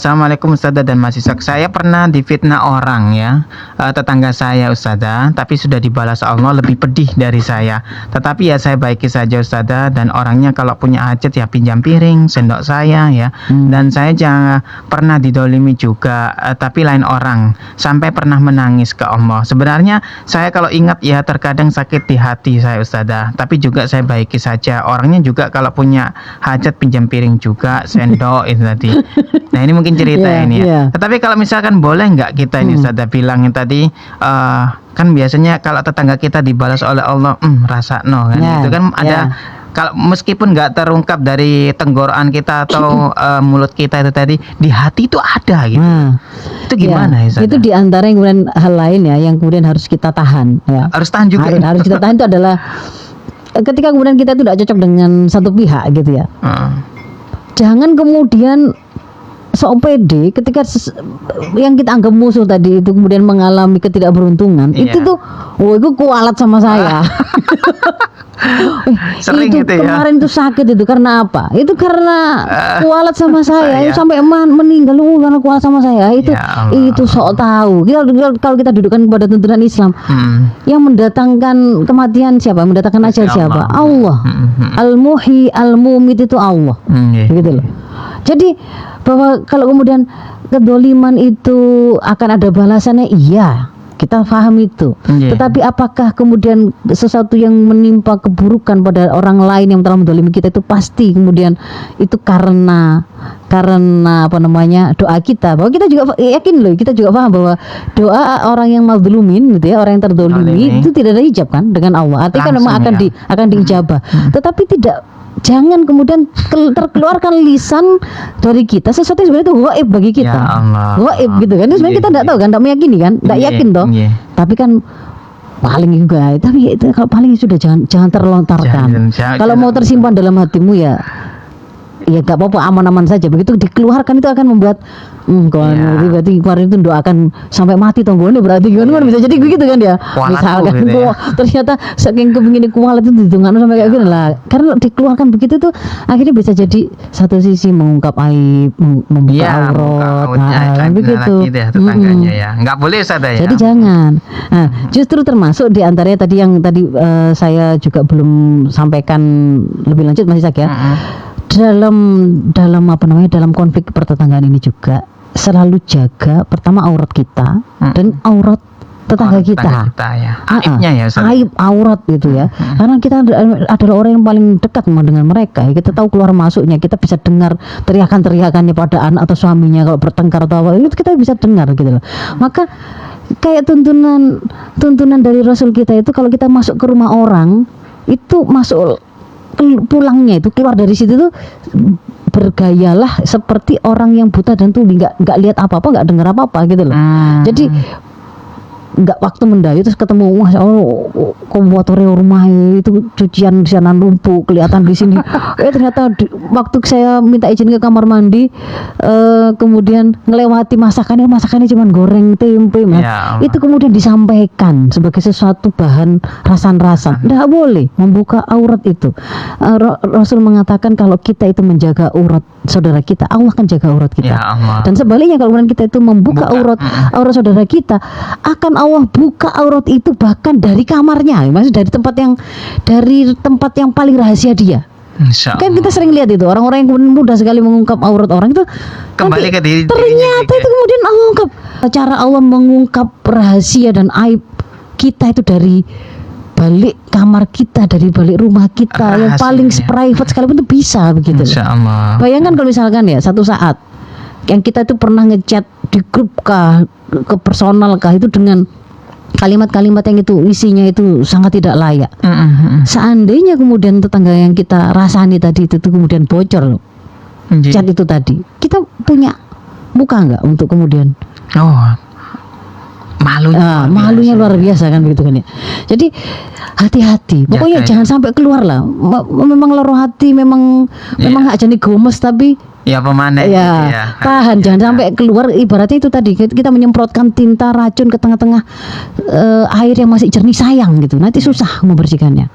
Assalamualaikum Ustazah dan mahasiswa. Saya pernah difitnah orang ya, tetangga saya Ustazah, tapi sudah dibalas Allah lebih pedih dari saya. Tetapi ya saya baiki saja Ustazah, dan orangnya kalau punya hajat ya pinjam piring, sendok saya ya. Dan saya jangan pernah didolimi juga, tapi lain orang. Sampai pernah menangis ke Allah. Sebenarnya saya kalau ingat ya terkadang sakit di hati saya Ustazah, tapi juga saya baiki saja. Orangnya juga kalau punya hajat pinjam piring juga, sendok itu tadi. Nah ini mungkin cerita ini ya. Tetapi kalau misalkan boleh nggak kita ini Ustazah bilangin tadi, kan biasanya kalau tetangga kita dibalas oleh Allah, rasa no kan, itu kan ada. Kalau meskipun nggak terungkap dari tenggorokan kita atau mulut kita itu tadi, di hati itu ada gitu. Itu gimana ya? Itu diantara yang kemudian hal lain ya, yang kemudian harus kita tahan. Ya. Harus tahan juga. Harus kita tahan itu adalah ketika kemudian kita itu tidak cocok dengan satu pihak gitu ya. Jangan kemudian sok pede ketika yang kita anggap musuh tadi itu kemudian mengalami ketidakberuntungan, itu tuh, itu kualat sama saya. Sering itu gitu ya. Kemarin itu sakit itu karena apa? Itu karena kualat sama saya. Itu sampai meninggal karena kualat sama saya. Itu sok tahu. Kalau kita dudukkan pada tuntunan Islam, yang mendatangkan kematian siapa? Mendatangkan ajal siapa? Allah. Al-Muhyi Al-Mumit itu Allah. Gitu loh. Jadi bahwa kalau kemudian kedoliman itu akan ada balasannya, iya, kita paham itu. Tetapi apakah kemudian sesuatu yang menimpa keburukan pada orang lain yang telah mendolimi kita itu pasti kemudian itu karena apa namanya doa kita? Bahwa kita juga yakin loh, kita juga paham bahwa doa orang yang mazlumin gitu ya, orang yang terdolimi itu tidak ada hijab kan dengan Allah. Artinya kan memang akan diijabah. Tetapi jangan kemudian terkeluarkan lisan dari kita sesuatu yang sebenarnya itu gaib bagi kita. Gaib gitu kan. Itu sebenarnya kita tidak tahu kan, tidak meyakini kan, tidak yakin toh. Tapi kan paling juga, tapi itu kalau paling sudah jangan terlontarkan. Kalau mau tersimpan dalam hatimu ya nggak apa-apa, aman-aman saja. Begitu dikeluarkan itu akan membuat berarti kemarin itu doakan sampai mati tonggolnya, berarti kan bisa jadi begitu kan ya. Misalkan gitu ternyata saking kepingin kualat itu didungan sampai kayak gini lah. Karena dikeluarkan begitu tuh akhirnya bisa jadi satu sisi mengungkap aib, membuka aurat, begitu. Tetangganya ya. Nggak boleh Ustazah ya. Jadi jangan. Nah, justru termasuk di antaranya tadi yang saya juga belum sampaikan lebih lanjut Mas Isak ya. Dalam apa namanya, dalam konflik pertetanggaan ini juga selalu jaga pertama aurat kita dan aurat tetangga kita ya. Aibnya ya Ustaz. Aib aurat gitu ya. Karena kita adalah orang yang paling dekat dengan mereka. Kita tahu keluar masuknya, kita bisa dengar teriakan-teriakannya pada anak atau suaminya kalau bertengkar atau apa, itu kita bisa dengar gitu loh. Maka kayak tuntunan dari Rasul kita itu, kalau kita masuk ke rumah orang itu pulangnya itu keluar dari situ tuh bergayalah seperti orang yang buta dan tuli, nggak lihat apa-apa, nggak dengar apa-apa gitu loh. Jadi nggak waktu mendayu terus ketemu komputernya rumah itu cucian di sana numpuk kelihatan di sini. Ternyata waktu saya minta izin ke kamar mandi, kemudian ngelewati masakannya cuma goreng tempe, itu kemudian disampaikan sebagai sesuatu bahan rasan-rasan. Nggak boleh membuka aurat itu. Rasul mengatakan kalau kita itu menjaga aurat saudara kita, Allah akan jaga aurat kita. Dan sebaliknya kalau kita itu membuka aurat saudara kita, akan Allah buka aurat itu bahkan dari kamarnya, maksudnya dari tempat yang paling rahasia dia. Kan kita sering lihat itu orang-orang yang mudah sekali mengungkap aurat orang itu kembali ke diri. Ternyata itu kemudian Allah mengungkap. Cara Allah mengungkap rahasia dan aib kita itu dari balik kamar kita, dari balik rumah kita yang paling private sekalipun itu bisa begitu. Bayangkan kalau misalkan ya satu saat yang kita itu pernah ngechat di grup kah, ke personal kah, itu dengan kalimat-kalimat yang itu isinya itu sangat tidak layak. Seandainya kemudian tetangga yang kita rasani tadi itu kemudian bocor loh, chat itu tadi, kita punya muka nggak untuk kemudian malunya luar biasa kan begitu kan ya. Jadi hati-hati, pokoknya jangan sampai keluar lah. Memang loro hati, memang hak jadi gomes, tapi pemanen tahan, jangan sampai keluar. Ibaratnya itu tadi kita menyemprotkan tinta racun ke tengah-tengah air yang masih jernih, sayang gitu, nanti susah membersihkannya.